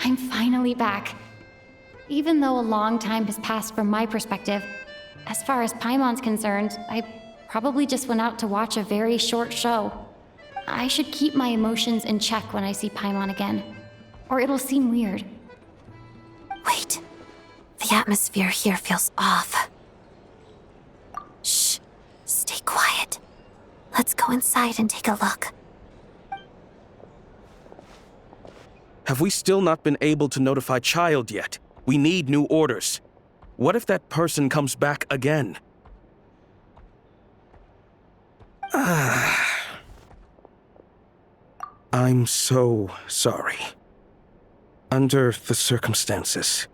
I'm finally back. Even though a long time has passed from my perspective, as far as Paimon's concerned, I probably just went out to watch a very short show. I should keep my emotions in check when I see Paimon again, or it'll seem weird. Wait. The atmosphere here feels off. Shh. Stay quiet. Let's go inside and take a look. Have we still not been able to notify Child yet? We need new orders. What if that person comes back again? I'm so sorry. Under the circumstances,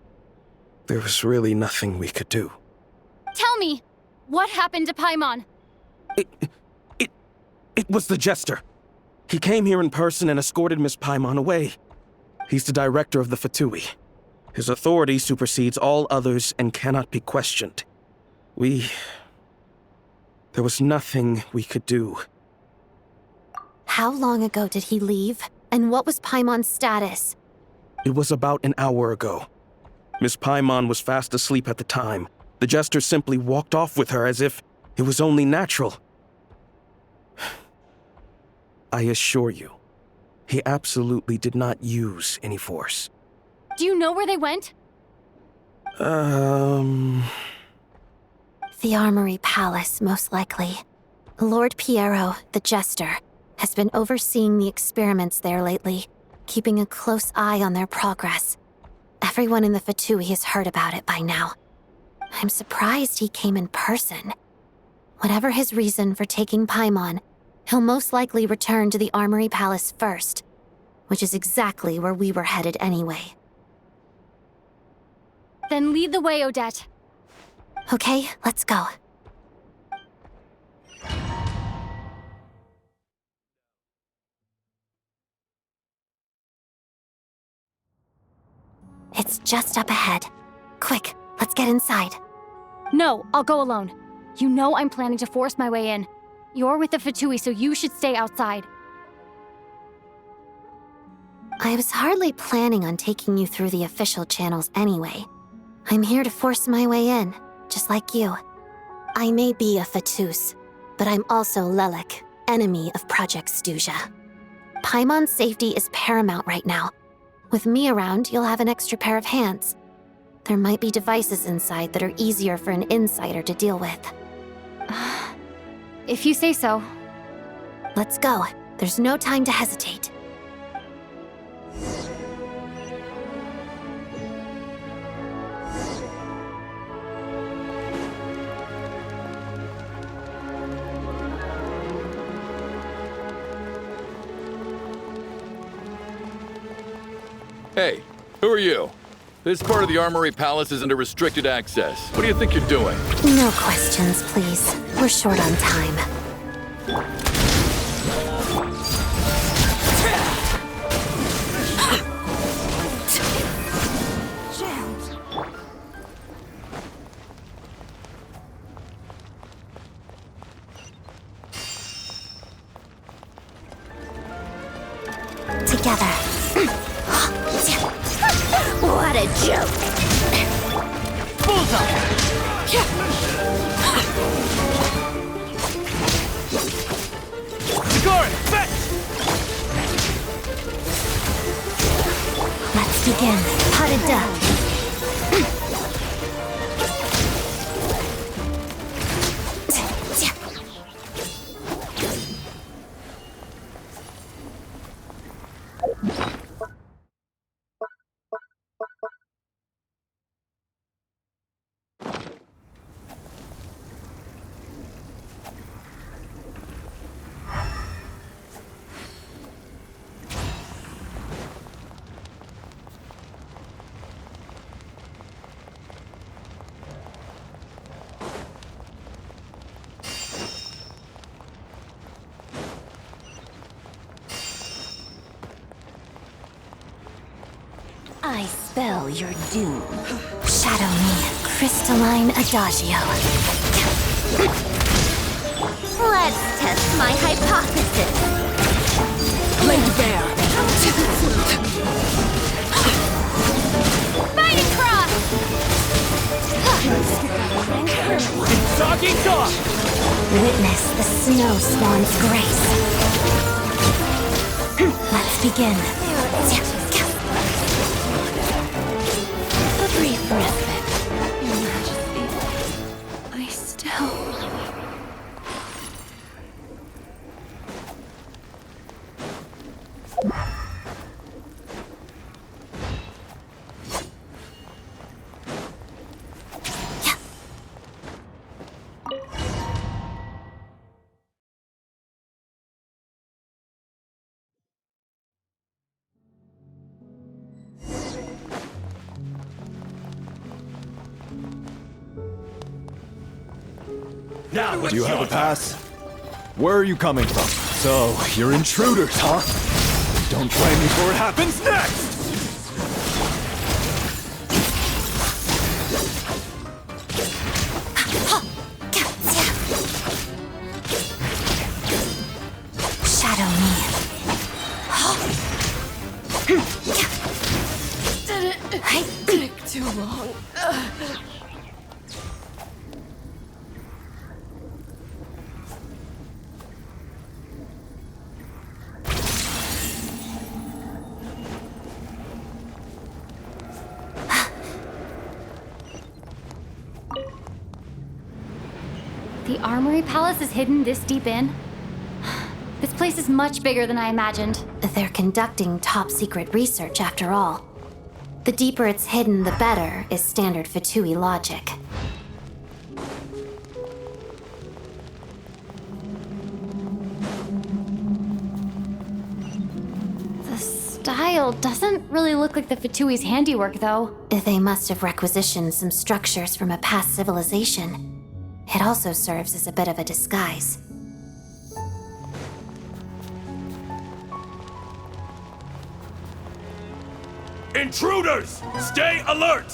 there was really nothing we could do. Tell me, what happened to Paimon? It was the Jester. He came here in person and escorted Miss Paimon away. He's the director of the Fatui. His authority supersedes all others and cannot be questioned. There was nothing we could do. How long ago did he leave? And what was Paimon's status? It was about an hour ago. Miss Paimon was fast asleep at the time. The Jester simply walked off with her as if it was only natural. I assure you, he absolutely did not use any force. Do you know where they went? The Armory Palace, most likely. Lord Piero, the Jester, has been overseeing the experiments there lately, keeping a close eye on their progress. Everyone in the Fatui has heard about it by now. I'm surprised he came in person. Whatever his reason for taking Paimon, he'll most likely return to the Armory Palace first, which is exactly where we were headed anyway. Then lead the way, Odette. Okay, let's go. It's just up ahead. Quick, let's get inside. No, I'll go alone. You know I'm planning to force my way in. You're with the Fatui, so you should stay outside. I was hardly planning on taking you through the official channels anyway. I'm here to force my way in, just like you. I may be a Fatus, but I'm also Lelik, enemy of Project Stuzha. Paimon's safety is paramount right now. With me around, you'll have an extra pair of hands. There might be devices inside that are easier for an insider to deal with. If you say so. Let's go. There's no time to hesitate. Hey, who are you? This part of the Armory Palace is under restricted access. What do you think you're doing? No questions, please. We're short on time. Together. What a joke! Bullseye! Sigari, fetch! Let's begin. Potted duck. I spell your doom. Shadow me, crystalline adagio. Let's test my hypothesis. Laid bare. Witness the snow swan's grace. Let's begin. A brief respite, Your Majesty. I still... Now, do you have a pass? Where are you coming from? So, you're intruders, huh? Don't blame me for what happens next! Shadow me. Did it take too long? The Armory Palace is hidden this deep in? This place is much bigger than I imagined. They're conducting top-secret research, after all. The deeper it's hidden, the better, is standard Fatui logic. The style doesn't really look like the Fatui's handiwork, though. They must have requisitioned some structures from a past civilization. It also serves as a bit of a disguise. Intruders! Stay alert!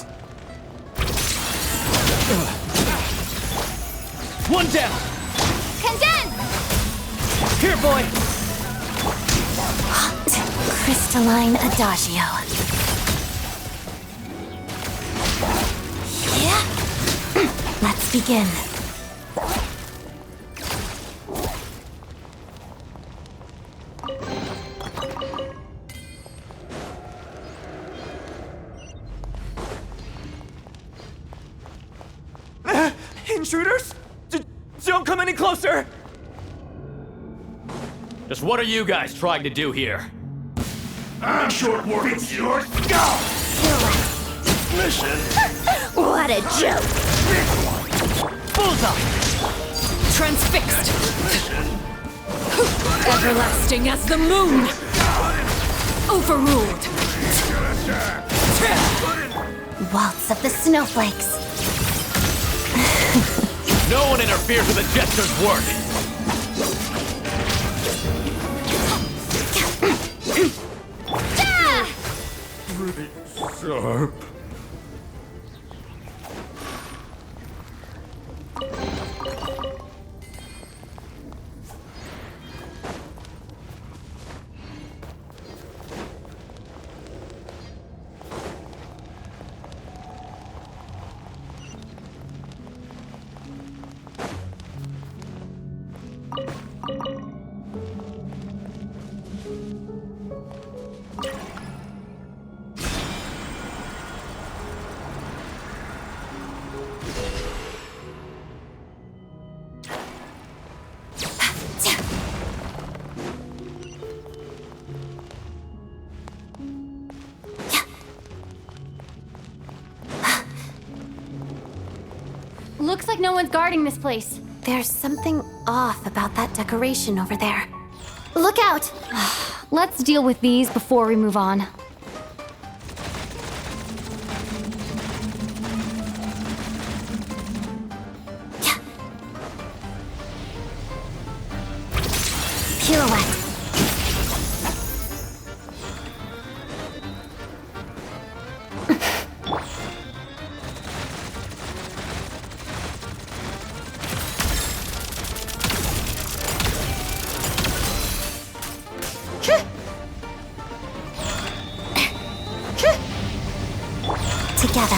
One down! Condense! Here, boy! Crystalline Adagio. Yeah. Let's begin. Intruders? Don't come any closer! Just what are you guys trying to do here? I'm short work. It's your skull! Mission! What a joke! Bullseye! Transfixed! Everlasting as the moon! Overruled! Waltz of the snowflakes. No one interferes with the Jester's work! Sharp. Looks like no one's guarding this place. There's something off about that decoration over there. Look out! Let's deal with these before we move on. Pirouette. Together.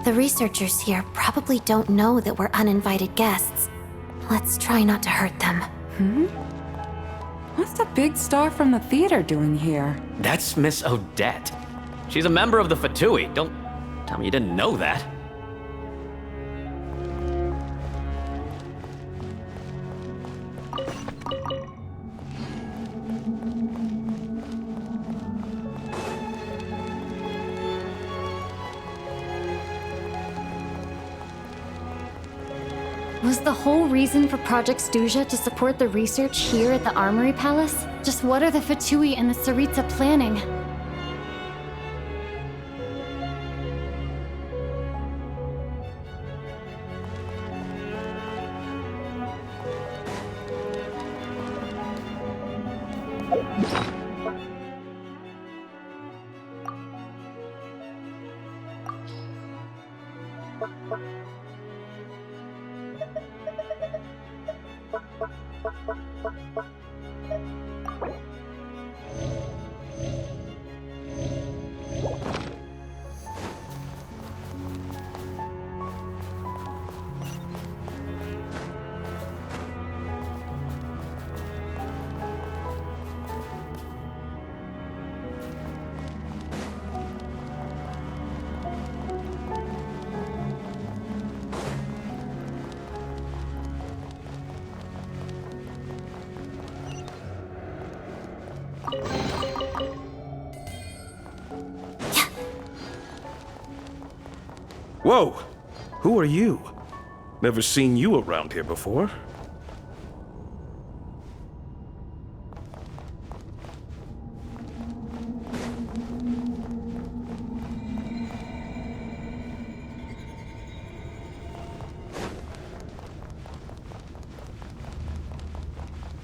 The researchers here probably don't know that we're uninvited guests. Let's try not to hurt them. What's the big star from the theater doing here? That's Miss Odette. She's a member of the Fatui. Don't tell me you didn't know that. Was the whole reason for Project Stuja to support the research here at the Armory Palace? Just what are the Fatui and the Tsaritsa planning? Whoa! Who are you? Never seen you around here before.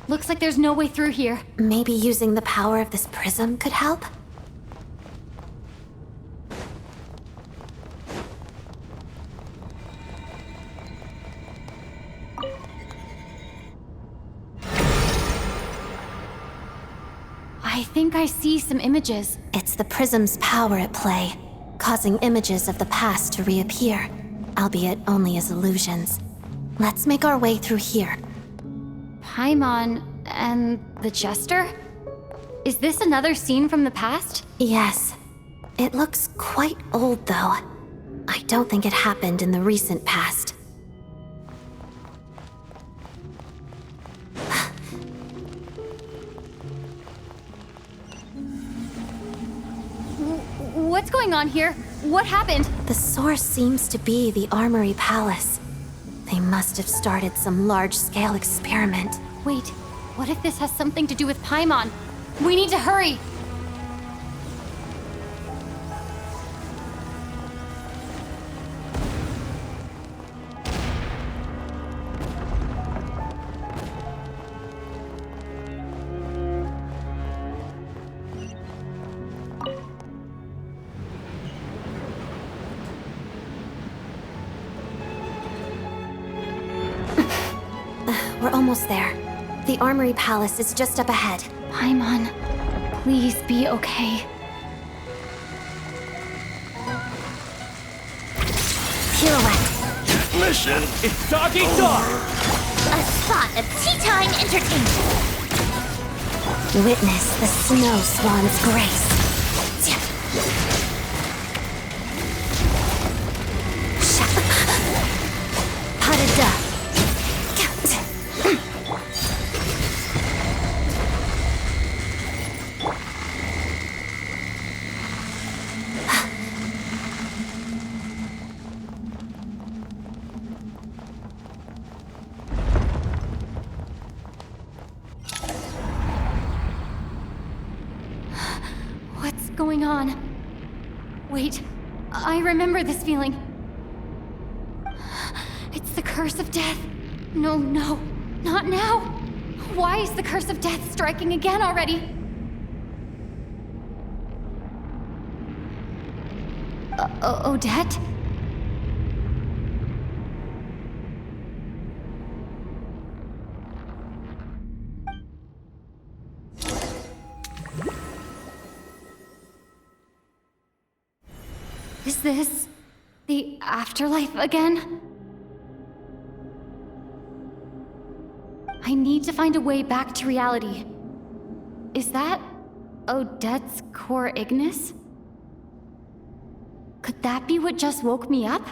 Looks like there's no way through here. Maybe using the power of this prism could help? I think I see some images. It's the prism's power at play, causing images of the past to reappear, albeit only as illusions. Let's make our way through here. Paimon and the Jester? Is this another scene from the past? Yes. It looks quite old, though. I don't think it happened in the recent past. What's going on here? What happened? The source seems to be the Armory Palace. They must have started some large-scale experiment. Wait, what if this has something to do with Paimon? We need to hurry! We're almost there. The Armory Palace is just up ahead. Paimon, please be okay. Pirouette. Mission! It's Doggy Dog! A spot of tea time entertainment. Witness the Snow Swan's grace. Pas de deux. What's going on? Wait, I remember this feeling. It's the curse of death. No, not now. Why is the curse of death striking again already? Odette? Is this The afterlife again? I need to find a way back to reality. Is that Odette's core Ignis? Could that be what just woke me up?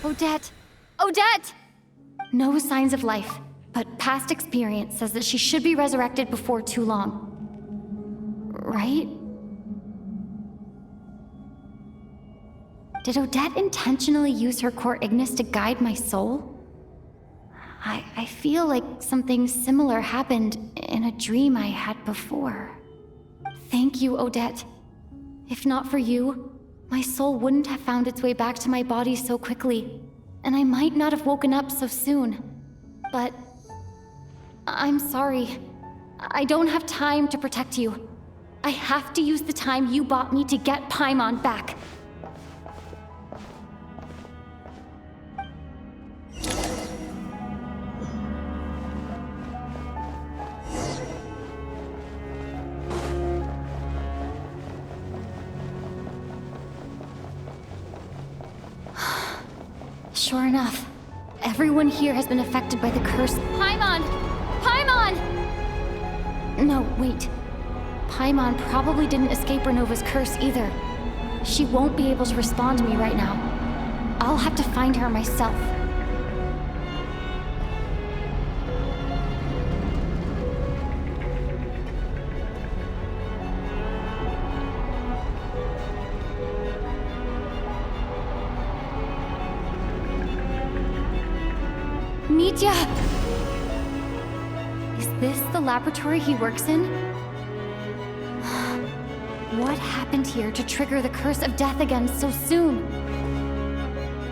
Odette! Odette! No signs of life, but past experience says that she should be resurrected before too long. Right? Did Odette intentionally use her core Ignis to guide my soul? I feel like something similar happened in a dream I had before. Thank you, Odette. If not for you, my soul wouldn't have found its way back to my body so quickly, and I might not have woken up so soon. But I'm sorry. I don't have time to protect you. I have to use the time you bought me to get Paimon back. Sure enough, everyone here has been affected by the curse. Paimon! Paimon! No, wait. Paimon probably didn't escape Renova's curse either. She won't be able to respond to me right now. I'll have to find her myself. Mitya! Is this the laboratory he works in? What happened here to trigger the curse of death again so soon?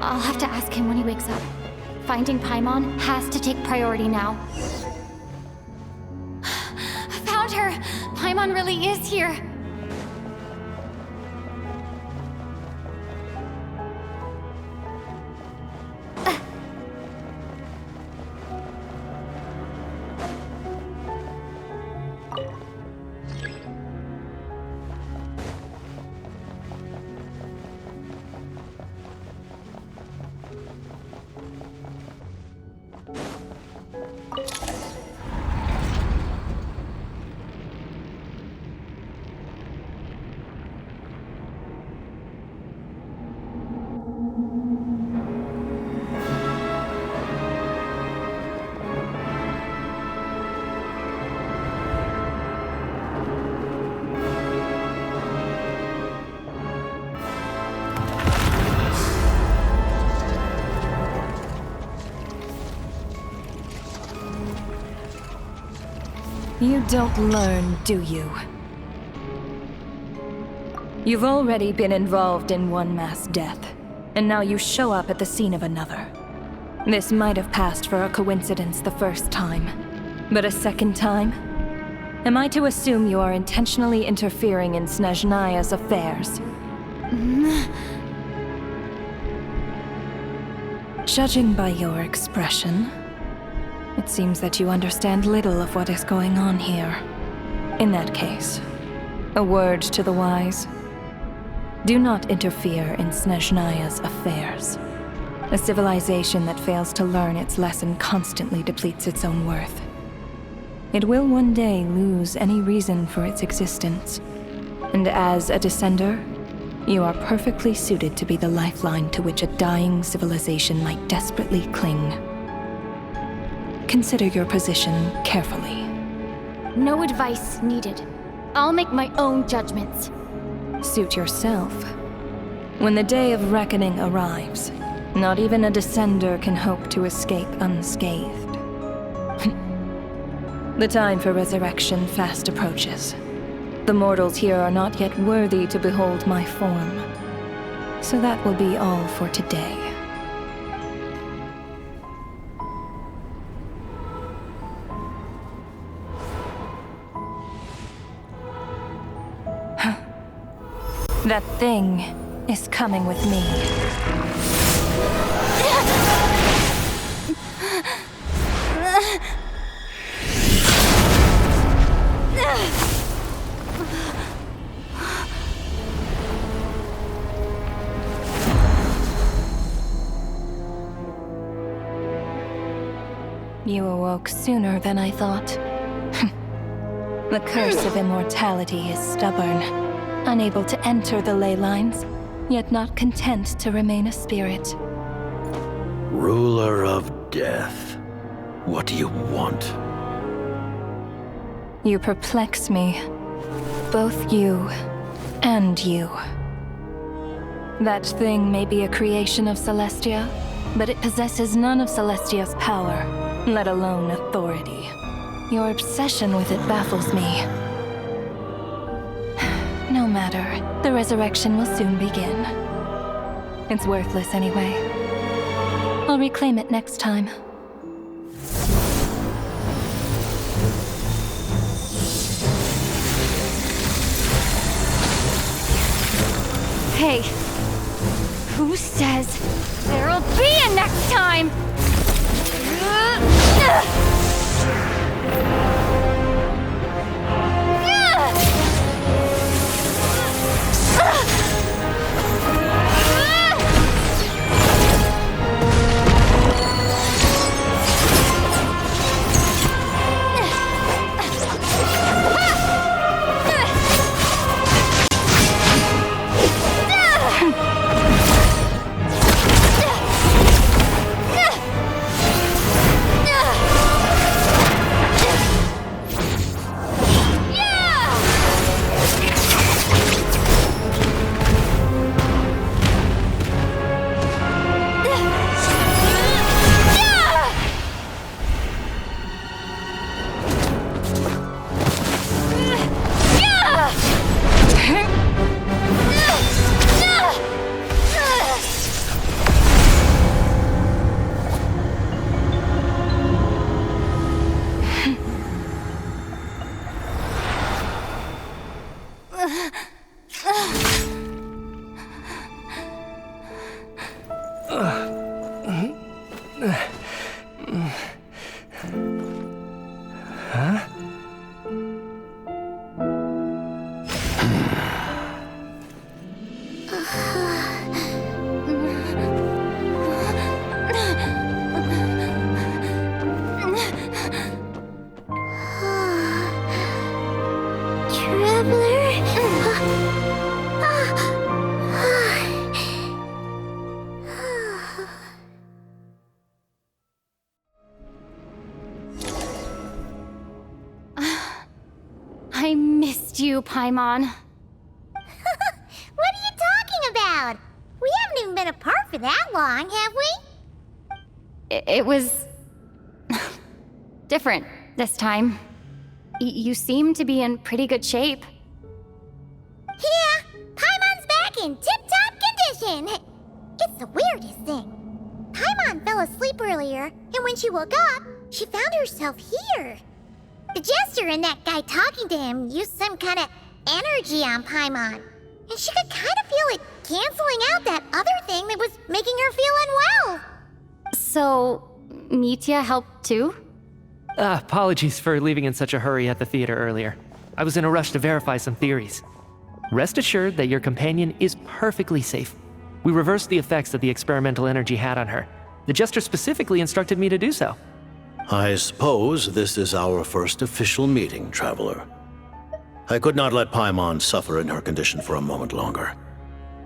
I'll have to ask him when he wakes up. Finding Paimon has to take priority now. Found her! Paimon really is here! You don't learn, do you? You've already been involved in one mass death, and now you show up at the scene of another. This might have passed for a coincidence the first time, but a second time? Am I to assume you are intentionally interfering in Snezhnaya's affairs? Judging by your expression, it seems that you understand little of what is going on here. In that case, a word to the wise. Do not interfere in Snezhnaya's affairs. A civilization that fails to learn its lesson constantly depletes its own worth. It will one day lose any reason for its existence. And as a descender, you are perfectly suited to be the lifeline to which a dying civilization might desperately cling. Consider your position carefully. No advice needed. I'll make my own judgments. Suit yourself. When the day of reckoning arrives, not even a descender can hope to escape unscathed. The time for resurrection fast approaches. The mortals here are not yet worthy to behold my form. So that will be all for today. That thing is coming with me. You awoke sooner than I thought. The curse of immortality is stubborn, unable to enter the ley lines, yet not content to remain a spirit. Ruler of death, what do you want? You perplex me. Both you and you. That thing may be a creation of Celestia, but it possesses none of Celestia's power, let alone authority. Your obsession with it baffles me. No matter, the resurrection will soon begin. It's worthless anyway. I'll reclaim it next time. Hey, who says there'll be a next time? I missed you, Paimon. What are you talking about? We haven't even been apart for that long, have we? It was different this time. you seem to be in pretty good shape. Yeah, Paimon's back in tip-top condition. It's the weirdest thing. Paimon fell asleep earlier, and when she woke up, she found herself here. The Jester and that guy talking to him used some kind of energy on Paimon, and she could kind of feel it canceling out that other thing that was making her feel unwell. So, Mitya helped too? Apologies for leaving in such a hurry at the theater earlier. I was in a rush to verify some theories. Rest assured that your companion is perfectly safe. We reversed the effects that the experimental energy had on her. The Jester specifically instructed me to do so. I suppose this is our first official meeting, Traveler. I could not let Paimon suffer in her condition for a moment longer,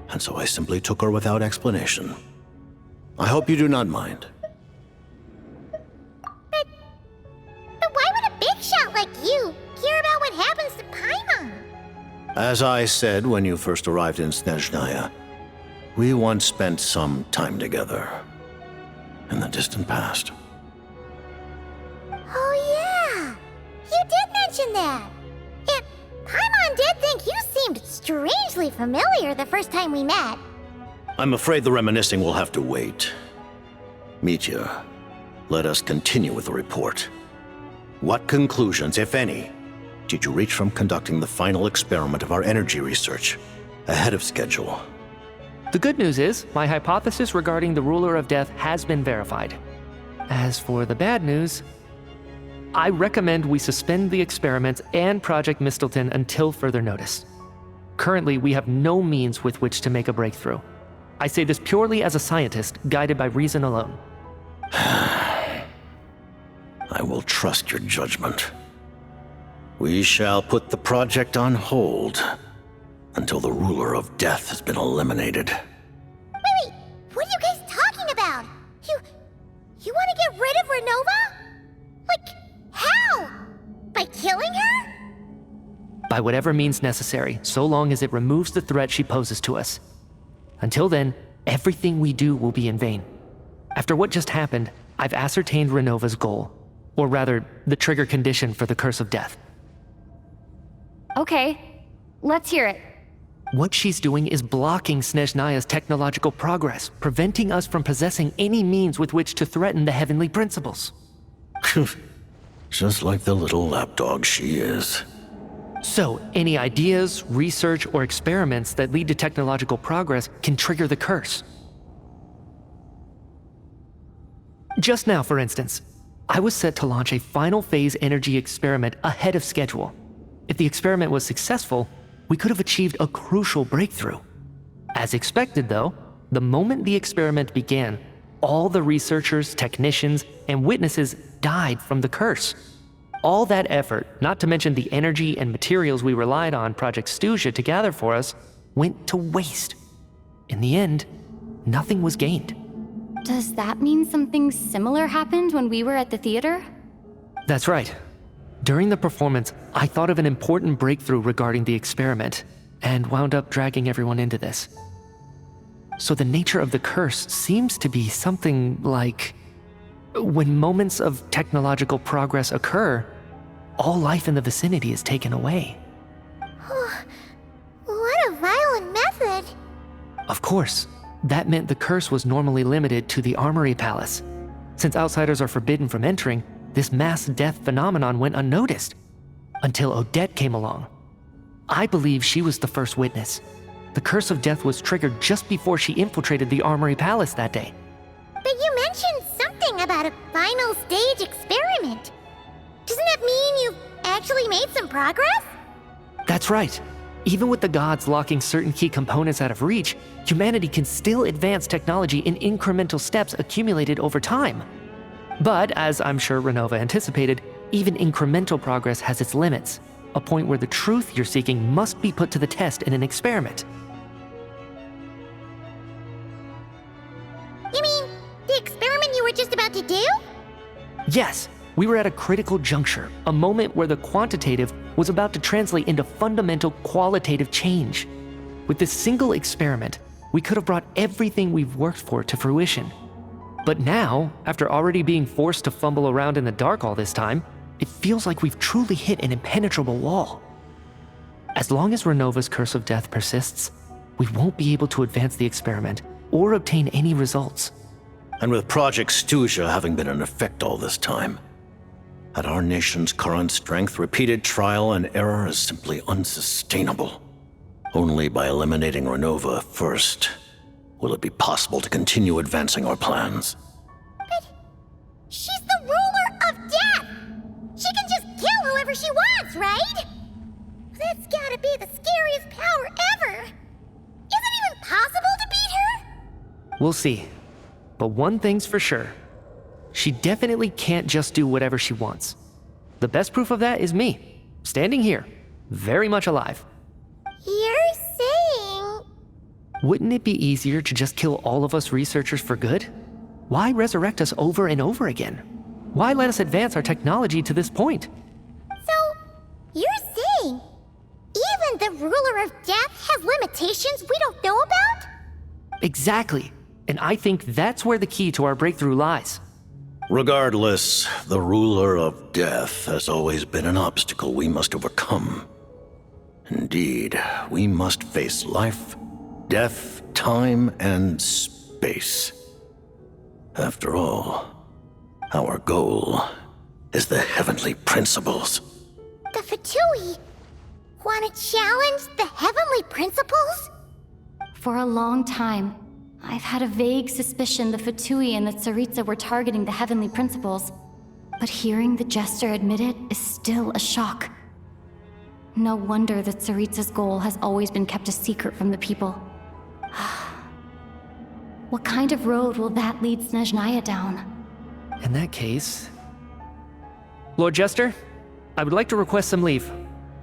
and so I simply took her without explanation. I hope you do not mind. But why would a big shot like you care about what happens to Paimon? As I said when you first arrived in Snezhnaya, we once spent some time together in the distant past. Oh yeah, you did mention that. And Paimon did think you seemed strangely familiar the first time we met. I'm afraid the reminiscing will have to wait. Mitya, let us continue with the report. What conclusions, if any, did you reach from conducting the final experiment of our energy research ahead of schedule? The good news is, my hypothesis regarding the Ruler of Death has been verified. As for the bad news, I recommend we suspend the experiments and Project Mistleton until further notice. Currently, we have no means with which to make a breakthrough. I say this purely as a scientist, guided by reason alone. I will trust your judgment. We shall put the project on hold until the Ruler of Death has been eliminated. Wait, what are you guys talking about? You want to get rid of Renova? Like, how? By killing her? By whatever means necessary, so long as it removes the threat she poses to us. Until then, everything we do will be in vain. After what just happened, I've ascertained Renova's goal. Or rather, the trigger condition for the Curse of Death. Okay, let's hear it. What she's doing is blocking Snezhnaya's technological progress, preventing us from possessing any means with which to threaten the heavenly principles. Just like the little lapdog she is. So, any ideas, research, or experiments that lead to technological progress can trigger the curse. Just now, for instance, I was set to launch a final phase energy experiment ahead of schedule. If the experiment was successful, we could have achieved a crucial breakthrough. As expected, though, the moment the experiment began, all the researchers, technicians, and witnesses died from the curse. All that effort, not to mention the energy and materials we relied on Project Stuzha to gather for us, went to waste. In the end, nothing was gained. Does that mean something similar happened when we were at the theater? That's right. During the performance, I thought of an important breakthrough regarding the experiment, and wound up dragging everyone into this. So the nature of the curse seems to be something like, when moments of technological progress occur, all life in the vicinity is taken away. What a violent method. Of course, that meant the curse was normally limited to the Armory Palace. Since outsiders are forbidden from entering, this mass death phenomenon went unnoticed, until Odette came along. I believe she was the first witness. The Curse of Death was triggered just before she infiltrated the Armory Palace that day. But you mentioned something about a final stage experiment. Doesn't that mean you've actually made some progress? That's right. Even with the gods locking certain key components out of reach, humanity can still advance technology in incremental steps accumulated over time. But, as I'm sure Renova anticipated, even incremental progress has its limits, a point where the truth you're seeking must be put to the test in an experiment. You mean the experiment you were just about to do? Yes, we were at a critical juncture, a moment where the quantitative was about to translate into fundamental qualitative change. With this single experiment, we could have brought everything we've worked for to fruition. But now, after already being forced to fumble around in the dark all this time, It feels like we've truly hit an impenetrable wall. As long as Renova's curse of death persists, we won't be able to advance the experiment or obtain any results. And with Project Stuzha having been in effect all this time, at our nation's current strength, repeated trial and error is simply unsustainable. Only by eliminating Renova first will it be possible to continue advancing our plans. But she's the ruler of death! She can just kill whoever she wants, right? That's gotta be the scariest power ever! Is it even possible to beat her? We'll see. But one thing's for sure. She definitely can't just do whatever she wants. The best proof of that is me, standing here, very much alive. You're saying... Wouldn't it be easier to just kill all of us researchers for good? Why resurrect us over and over again? Why let us advance our technology to this point? So, you're saying even the ruler of death has limitations we don't know about? Exactly. And I think that's where the key to our breakthrough lies. Regardless, the ruler of death has always been an obstacle we must overcome. Indeed, we must face life, death, time, and space. After all, our goal is the heavenly principles. The Fatui want to challenge the heavenly principles? For a long time, I've had a vague suspicion the Fatui and the Tsaritsa were targeting the heavenly principles. But hearing the Jester admit it is still a shock. No wonder that Tsaritsa's goal has always been kept a secret from the people. What kind of road will that lead Snezhnaya down? In that case... Lord Jester, I would like to request some leave.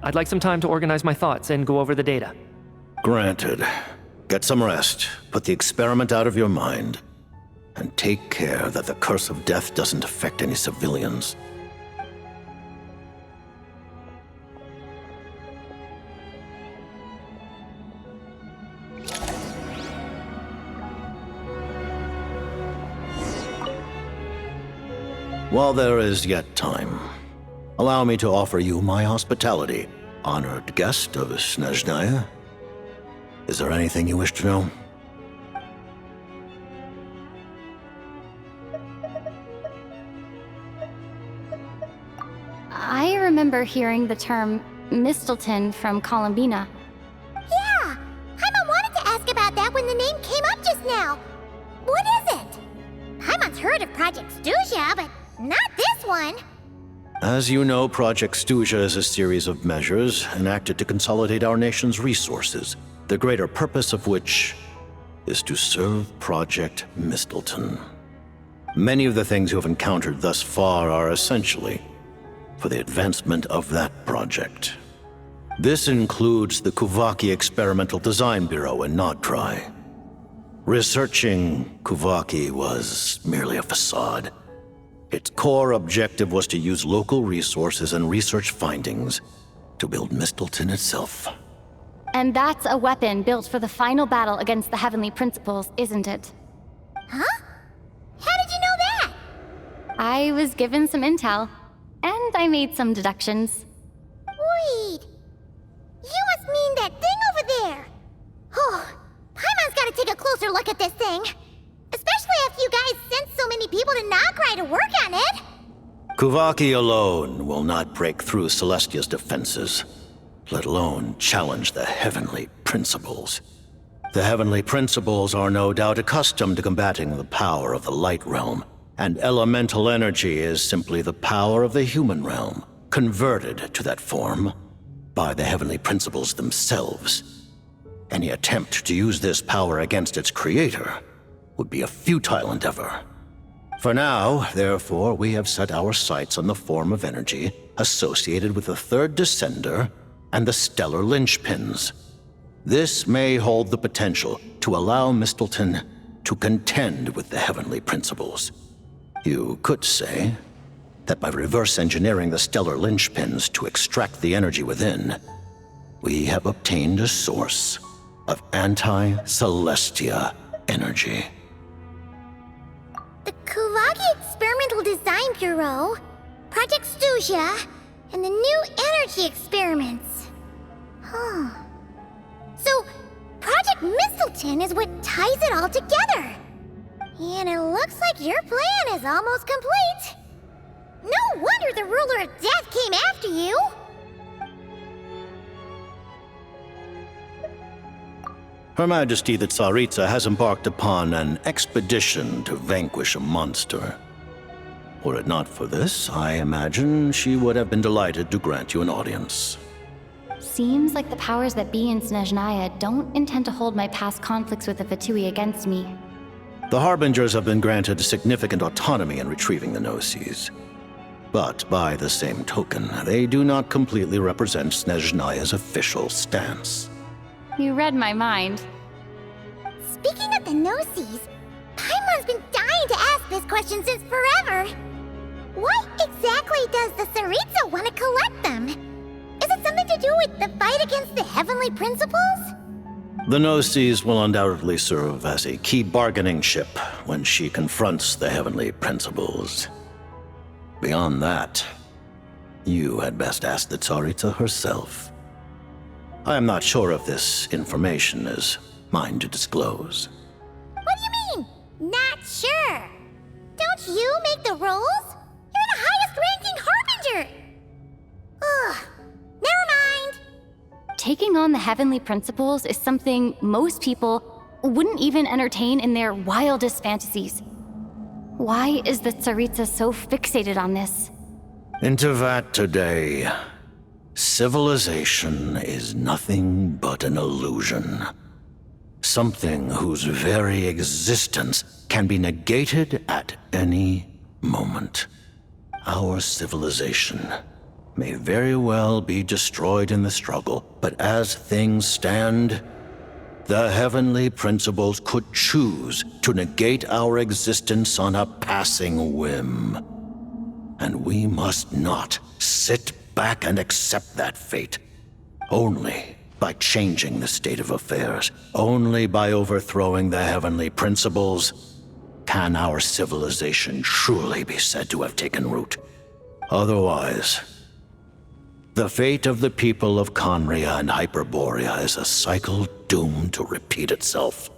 I'd like some time to organize my thoughts and go over the data. Granted. Get some rest, put the experiment out of your mind, and take care that the curse of death doesn't affect any civilians. While there is yet time, allow me to offer you my hospitality, honored guest of Snezhnaya. Is there anything you wish to know? I remember hearing the term Mistleton from Columbina. Yeah! Paimon wanted to ask about that when the name came up just now. What is it? Paimon's heard of Project Stuzha, but not this one. As you know, Project Stuzha is a series of measures enacted to consolidate our nation's resources, the greater purpose of which is to serve Project Mistleton. Many of the things you have encountered thus far are essentially for the advancement of that project. This includes the Kuvaki Experimental Design Bureau in Nodtrai. Researching Kuvaki was merely a facade. Its core objective was to use local resources and research findings to build Mistleton itself. And that's a weapon built for the final battle against the Heavenly Principles, isn't it? Huh? How did you know that? I was given some intel, and I made some deductions. Wait. You must mean that thing over there. Oh, Paimon's gotta take a closer look at this thing. Especially after you guys sent so many people to Noctrai to work on it. Kuvaki alone will not break through Celestia's defenses, let alone challenge the Heavenly Principles. The Heavenly Principles are no doubt accustomed to combating the power of the Light Realm, and elemental energy is simply the power of the human realm, converted to that form by the Heavenly Principles themselves. Any attempt to use this power against its creator would be a futile endeavor. For now, therefore, we have set our sights on the form of energy associated with the Third Descender and the stellar linchpins. This may hold the potential to allow Mistleton to contend with the Heavenly Principles. You could say that by reverse engineering the stellar linchpins to extract the energy within, we have obtained a source of anti-Celestia energy. The Kuvaki Experimental Design Bureau? Project Stusia, and the new energy experiments. Huh. So, Project Mistleton is what ties it all together. And it looks like your plan is almost complete. No wonder the Ruler of Death came after you! Her Majesty the Tsaritsa has embarked upon an expedition to vanquish a monster. Were it not for this, I imagine she would have been delighted to grant you an audience. Seems like the powers that be in Snezhnaya don't intend to hold my past conflicts with the Fatui against me. The Harbingers have been granted significant autonomy in retrieving the Gnosis. But by the same token, they do not completely represent Snezhnaya's official stance. You read my mind. Speaking of the Gnosis, Paimon's been dying to ask this question since forever. Why exactly does the Tsaritsa want to collect them? Is it something to do with the fight against the Heavenly Principles? The Gnosis will undoubtedly serve as a key bargaining chip when she confronts the Heavenly Principles. Beyond that, you had best ask the Tsaritsa herself. I am not sure if this information is mine to disclose. What do you mean, not sure? Don't you make the rules? You're the highest-ranking Harbinger! Ugh, never mind. Taking on the Heavenly Principles is something most people wouldn't even entertain in their wildest fantasies. Why is the Tsaritsa so fixated on this? Into that today, civilization is nothing but an illusion. Something whose very existence can be negated at any moment. Our civilization may very well be destroyed in the struggle, but as things stand, the Heavenly Principles could choose to negate our existence on a passing whim. And we must not sit back and accept that fate. Only by changing the state of affairs, only by overthrowing the Heavenly Principles, can our civilization truly be said to have taken root. Otherwise, the fate of the people of Conria and Hyperborea is a cycle doomed to repeat itself.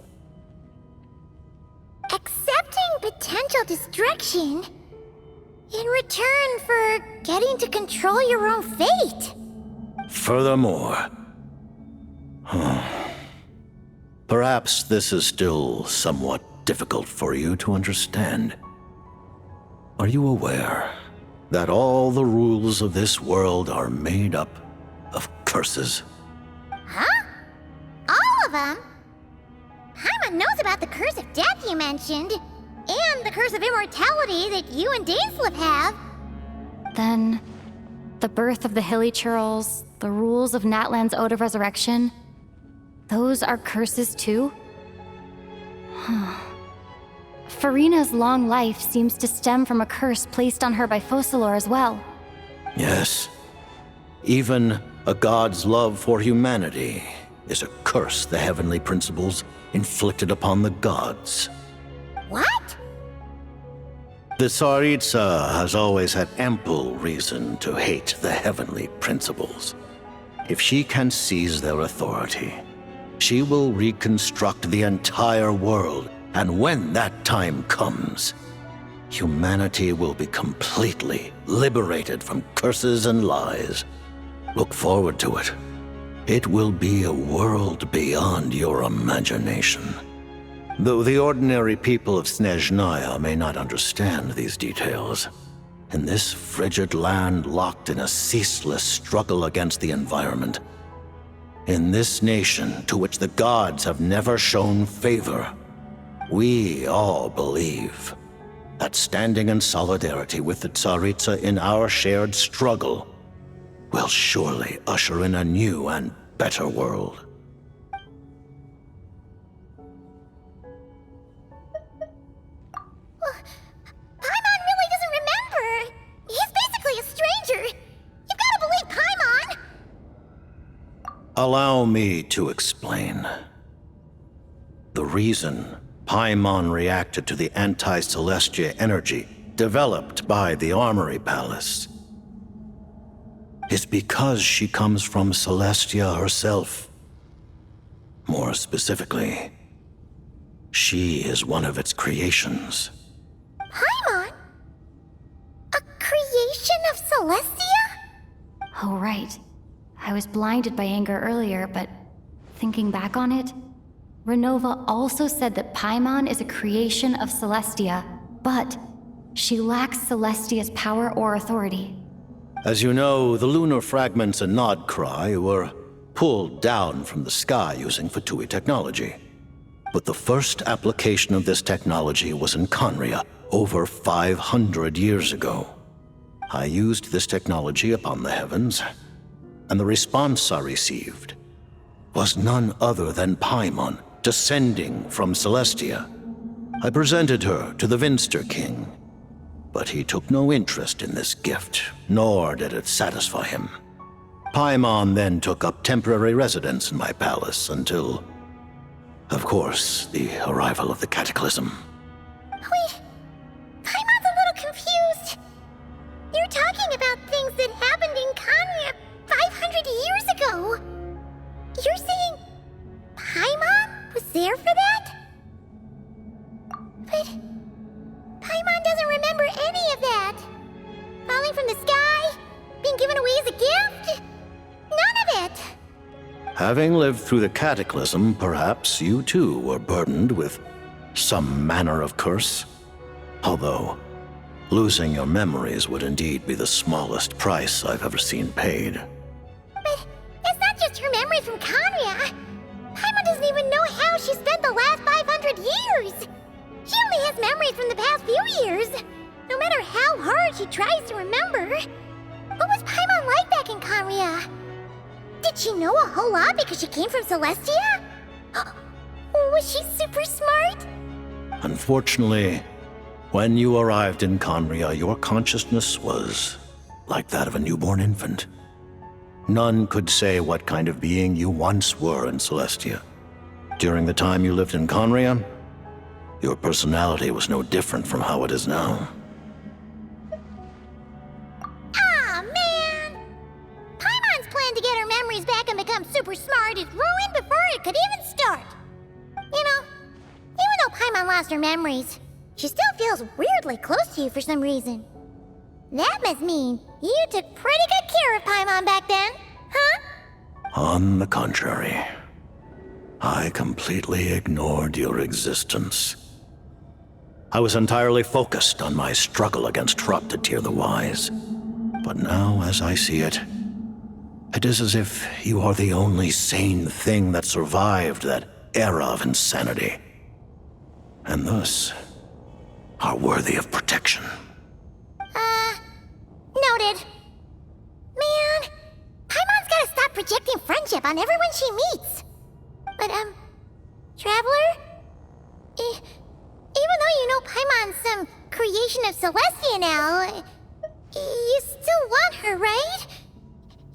Accepting potential destruction in return for getting to control your own fate. Furthermore, perhaps this is still somewhat difficult for you to understand. Are you aware that all the rules of this world are made up of curses? Huh? All of them? Paimon knows about the curse of death you mentioned, and the curse of immortality that you and Dainsleif have. Then, the birth of the Hilly Churls, the rules of Natlan's Ode of Resurrection, those are curses too? Farina's long life seems to stem from a curse placed on her by Focalor as well. Yes. Even a god's love for humanity is a curse the Heavenly Principles inflicted upon the gods. What? The Tsaritsa has always had ample reason to hate the Heavenly Principles. If she can seize their authority, she will reconstruct the entire world, and when that time comes, humanity will be completely liberated from curses and lies. Look forward to it. It will be a world beyond your imagination. Though the ordinary people of Snezhnaya may not understand these details, in this frigid land locked in a ceaseless struggle against the environment, in this nation to which the gods have never shown favor, we all believe that standing in solidarity with the Tsaritsa in our shared struggle will surely usher in a new and better world. Paimon really doesn't remember. He's basically a stranger. You've got to believe Paimon. Allow me to explain. The reason Paimon reacted to the anti-Celestia energy developed by the Armory Palace, is because she comes from Celestia herself. More specifically, she is one of its creations. Paimon? A creation of Celestia? Oh, right. I was blinded by anger earlier, but thinking back on it, Renova also said that Paimon is a creation of Celestia, but she lacks Celestia's power or authority. As you know, the lunar fragments in Nodcry were pulled down from the sky using Fatui technology. But the first application of this technology was in Conria over 500 years ago. I used this technology upon the heavens, and the response I received was none other than Paimon descending from Celestia. I presented her to the Vinster King, but he took no interest in this gift, nor did it satisfy him. Paimon then took up temporary residence in my palace until, of course, the arrival of the Cataclysm. Wait, Paimon's a little confused. You're talking about things that happened in Conria 500 years ago. You're saying Paimon was there for that? But Paimon doesn't remember any of that. Falling from the sky? Being given away as a gift? None of it! Having lived through the Cataclysm, perhaps you too were burdened with some manner of curse. Although, losing your memories would indeed be the smallest price I've ever seen paid. But it's not just her memories from Conria. Paimon doesn't even know how she spent the last 500 years. She only has memories from the past few years. No matter how hard she tries to remember. What was Paimon like back in Conria? Did she know a whole lot because she came from Celestia? Was she super smart? Unfortunately, when you arrived in Conria, your consciousness was like that of a newborn infant. None could say what kind of being you once were in Celestia. During the time you lived in Conria, your personality was no different from how it is now. Aw, man! Paimon's plan to get her memories back and become super smart is ruined before it could even start. You know, even though Paimon lost her memories, she still feels weirdly close to you for some reason. That must mean you took pretty good care of Paimon back then, huh? On the contrary, I completely ignored your existence. I was entirely focused on my struggle against Troptatir the Wise. But now, as I see it, it is as if you are the only sane thing that survived that era of insanity. And thus, are worthy of protection. Noted. Man, Paimon's gotta stop projecting friendship on everyone she meets. But, Traveler? Even though you know Paimon's some creation of Celestia now, you still want her, right?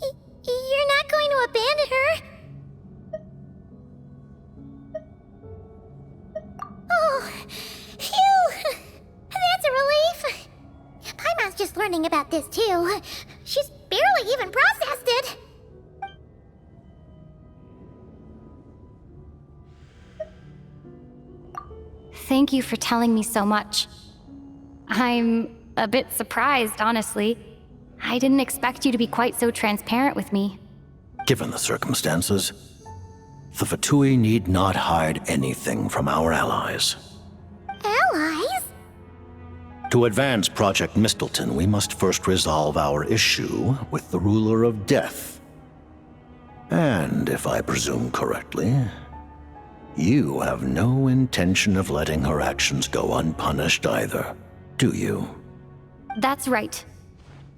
You're not going to abandon her? Oh, phew! That's a relief. Paimon's just learning about this too. She's barely even processed it. Thank you for telling me so much. I'm a bit surprised, honestly. I didn't expect you to be quite so transparent with me. Given the circumstances, the Fatui need not hide anything from our allies. Allies? To advance Project Mistleton, we must first resolve our issue with the Ruler of Death. And if I presume correctly, you have no intention of letting her actions go unpunished either, do you? That's right.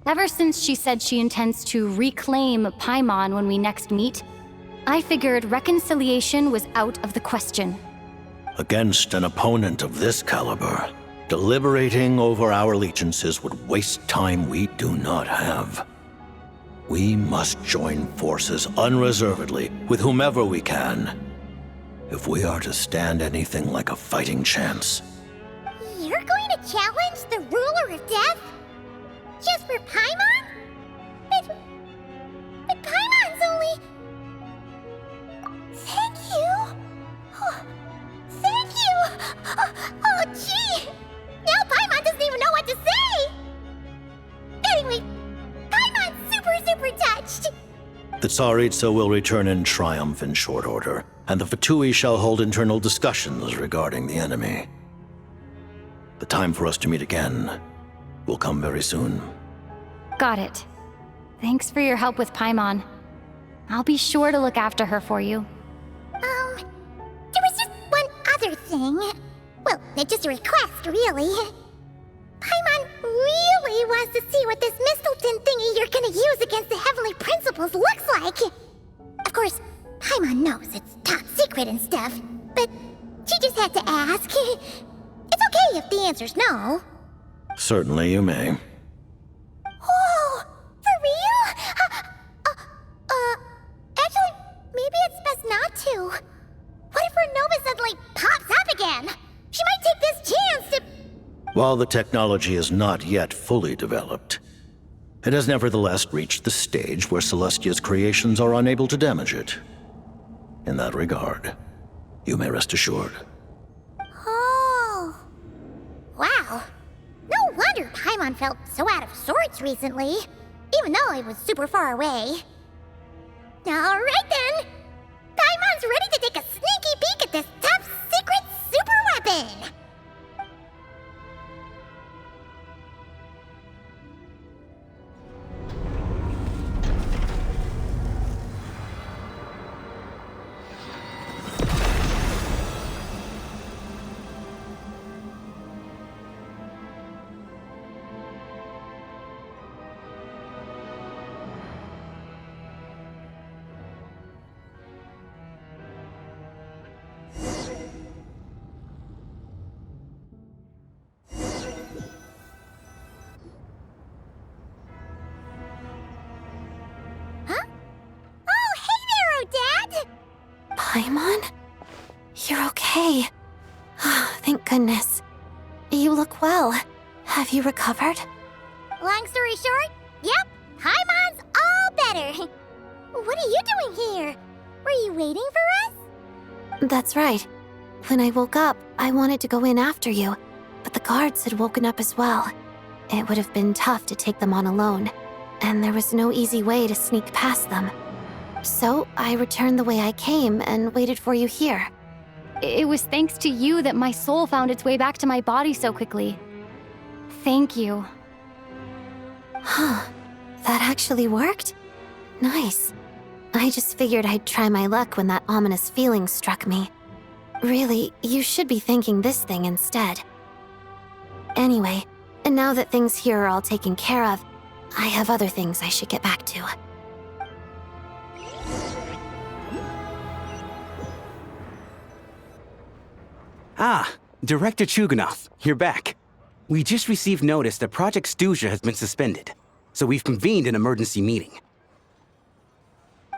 Ever since she said she intends to reclaim Paimon when we next meet, I figured reconciliation was out of the question. Against an opponent of this caliber, deliberating over our allegiances would waste time we do not have. We must join forces unreservedly with whomever we can, if we are to stand anything like a fighting chance. You're going to challenge the ruler of death? Just for Paimon? But Paimon's only... Thank you. Oh, thank you. Oh, gee. Now Paimon doesn't even know what to say. Anyway, Paimon's super touched. The Tsaritsa will return in triumph in short order, and the Fatui shall hold internal discussions regarding the enemy. The time for us to meet again will come very soon. Got it. Thanks for your help with Paimon. I'll be sure to look after her for you. There was just one other thing. Well, it's just a request, really. Paimon really wants to see what this Mistleton thingy you're gonna use against the Heavenly Principles looks like. Of course, Paimon knows it's top secret and stuff, but she just had to ask. It's okay if the answer's no. Certainly you may. Oh, for real? Actually, maybe it's best not to. What if her Nova suddenly pops up again? She might take this chance to... While the technology is not yet fully developed, it has nevertheless reached the stage where Celestia's creations are unable to damage it. In that regard, you may rest assured. Oh. Wow. No wonder Paimon felt so out of sorts recently, even though it was super far away. Alright then! Paimon's ready to take a sneaky peek at this top secret super weapon! Paimon? You're okay. Thank goodness. You look well. Have you recovered? Long story short, yep, Paimon's all better. What are you doing here? Were you waiting for us? That's right. When I woke up, I wanted to go in after you, but the guards had woken up as well. It would have been tough to take them on alone, and there was no easy way to sneak past them. So I returned the way I came and waited for you here. It was thanks to you that my soul found its way back to my body so quickly. Thank you. Huh. That actually worked? Nice. I just figured I'd try my luck when that ominous feeling struck me. Really, you should be thanking this thing instead. Anyway, and now that things here are all taken care of, I have other things I should get back to. Ah, Director Chuganov, you're back. We just received notice that Project Stuzha has been suspended, so we've convened an emergency meeting.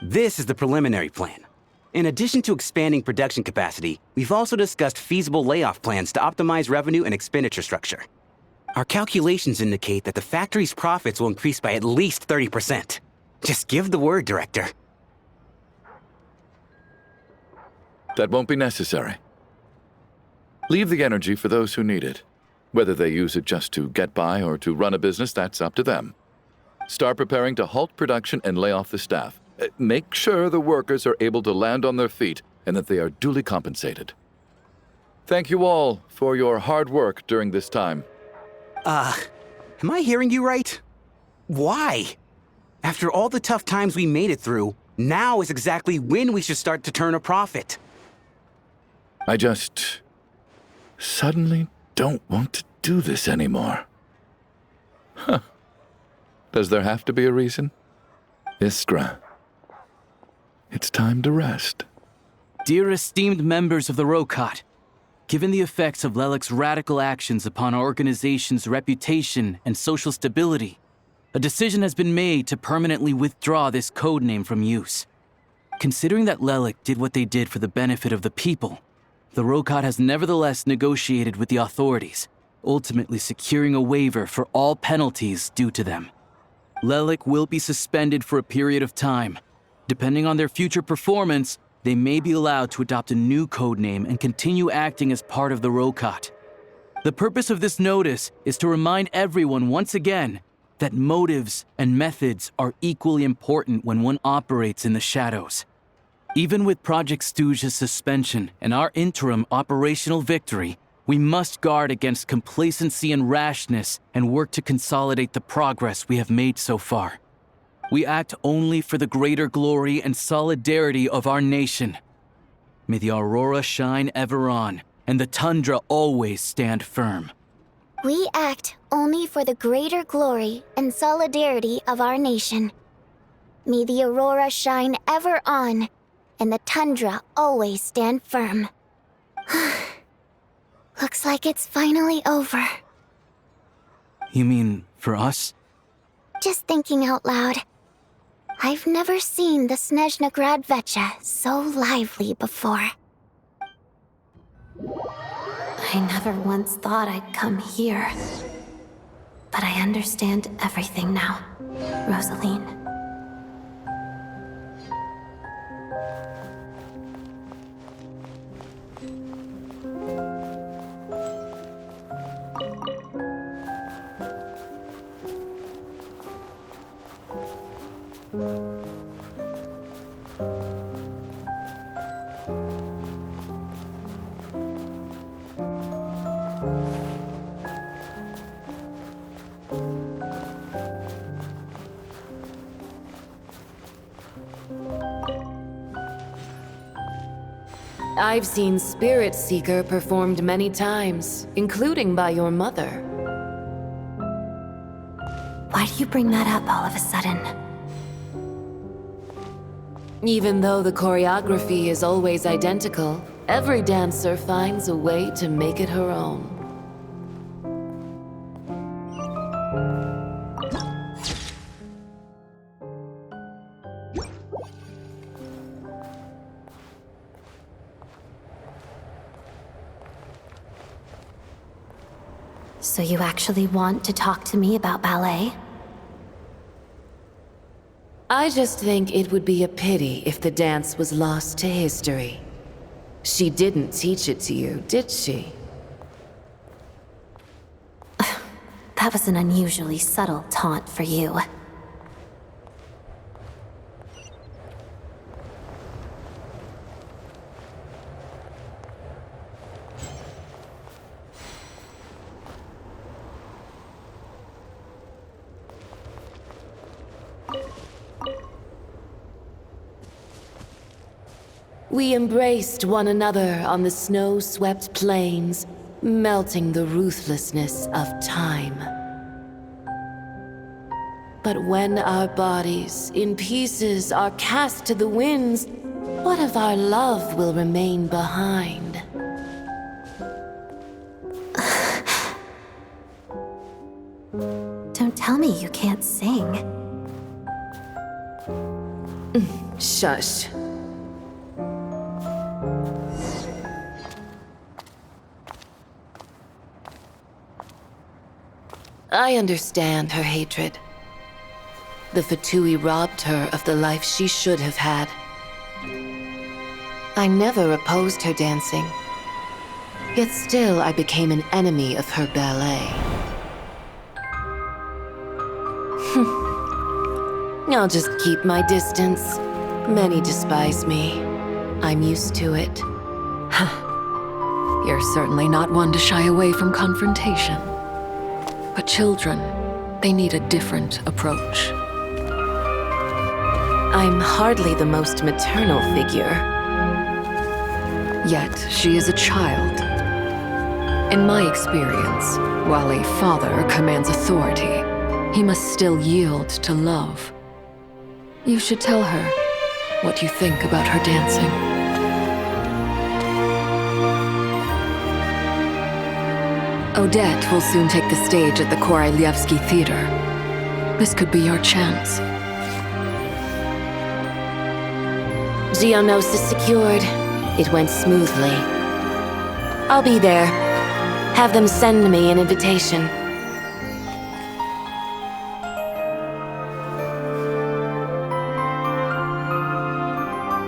This is the preliminary plan. In addition to expanding production capacity, we've also discussed feasible layoff plans to optimize revenue and expenditure structure. Our calculations indicate that the factory's profits will increase by at least 30%. Just give the word, Director. That won't be necessary. Leave the energy for those who need it. Whether they use it just to get by or to run a business, that's up to them. Start preparing to halt production and lay off the staff. Make sure the workers are able to land on their feet and that they are duly compensated. Thank you all for your hard work during this time. Am I hearing you right? Why? After all the tough times we made it through, now is exactly when we should start to turn a profit. I just suddenly don't want to do this anymore. Huh. Does there have to be a reason? Iskra, it's time to rest. Dear esteemed members of the Rokot, given the effects of Lelik's radical actions upon our organization's reputation and social stability, a decision has been made to permanently withdraw this codename from use. Considering that Lelik did what they did for the benefit of the people, the Rokot has nevertheless negotiated with the authorities, ultimately securing a waiver for all penalties due to them. Lelik will be suspended for a period of time. Depending on their future performance, they may be allowed to adopt a new codename and continue acting as part of the Rokat. The purpose of this notice is to remind everyone once again that motives and methods are equally important when one operates in the shadows. Even with Project Stooge's suspension and our interim operational victory, we must guard against complacency and rashness and work to consolidate the progress we have made so far. We act only for the greater glory and solidarity of our nation. May the aurora shine ever on, and the tundra always stand firm. We act only for the greater glory and solidarity of our nation. May the aurora shine ever on, and the tundra always stand firm. Looks like it's finally over. You mean for us? Just thinking out loud. I've never seen the Snezhnaya Vecha so lively before. I never once thought I'd come here. But I understand everything now, Rosaline. I've seen Spirit Seeker performed many times, including by your mother. Why do you bring that up all of a sudden? Even though the choreography is always identical, every dancer finds a way to make it her own. So you actually want to talk to me about ballet? I just think it would be a pity if the dance was lost to history. She didn't teach it to you, did she? That was an unusually subtle taunt for you. We embraced one another on the snow-swept plains, melting the ruthlessness of time. But when our bodies, in pieces, are cast to the winds, what of our love will remain behind? Don't tell me you can't sing. Shush. I understand her hatred. The Fatui robbed her of the life she should have had. I never opposed her dancing. Yet still I became an enemy of her ballet. I'll just keep my distance. Many despise me. I'm used to it. You're certainly not one to shy away from confrontation. But children, they need a different approach. I'm hardly the most maternal figure. Yet, she is a child. In my experience, while a father commands authority, he must still yield to love. You should tell her what you think about her dancing. Odette will soon take the stage at the Koralyevsky Theater. This could be your chance. Geonosis secured. It went smoothly. I'll be there. Have them send me an invitation.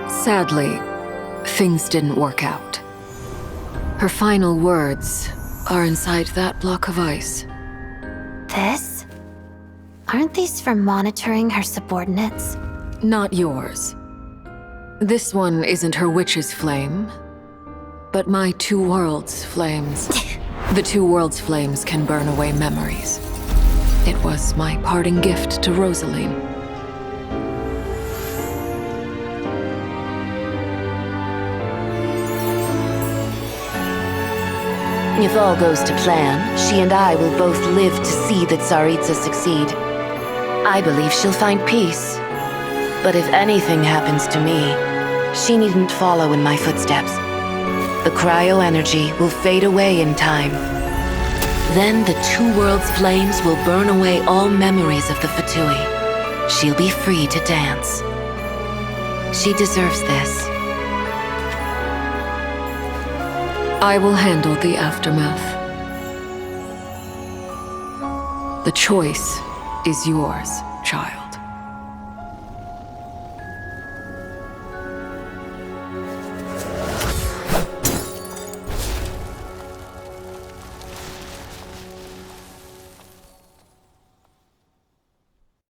Sadly, things didn't work out. Her final words are inside that block of ice. This? Aren't these for monitoring her subordinates? Not yours. This one isn't her witch's flame, but my two worlds' flames. The two worlds' flames can burn away memories. It was my parting gift to Rosaline. If all goes to plan, she and I will both live to see that Tsaritsa succeed. I believe she'll find peace. But if anything happens to me, she needn't follow in my footsteps. The cryo-energy will fade away in time. Then the two worlds' flames will burn away all memories of the Fatui. She'll be free to dance. She deserves this. I will handle the aftermath. The choice is yours, child.